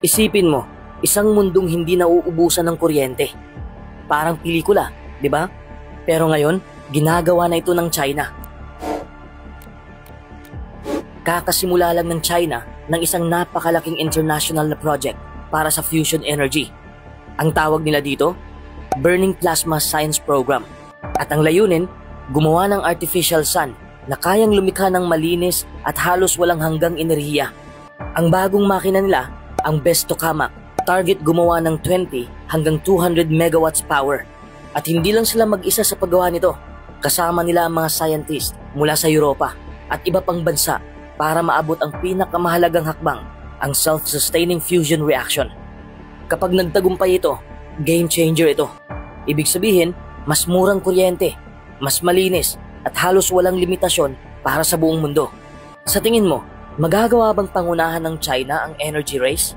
Isipin mo, isang mundong hindi nauubusan ng kuryente. Parang pelikula, di ba? Pero ngayon, ginagawa na ito ng China. Kakasimula lang ng China ng isang napakalaking international na project para sa fusion energy. Ang tawag nila dito, Burning Plasma Science Program. At ang layunin, gumawa ng artificial sun na kayang lumikha ng malinis at halos walang hanggang enerhiya. Ang bagong makina nila, ang BESS Tokamak, target gumawa ng 20 hanggang 200 megawatts power. At hindi lang sila mag-isa sa paggawa nito. Kasama nila ang mga scientist mula sa Europa at iba pang bansa para maabot ang pinakamahalagang hakbang, ang self-sustaining fusion reaction. Kapag nagtagumpay ito, game changer ito. Ibig sabihin, mas murang kuryente, mas malinis at halos walang limitasyon para sa buong mundo. Sa tingin mo, magagawa bang pangunahan ng China ang energy race?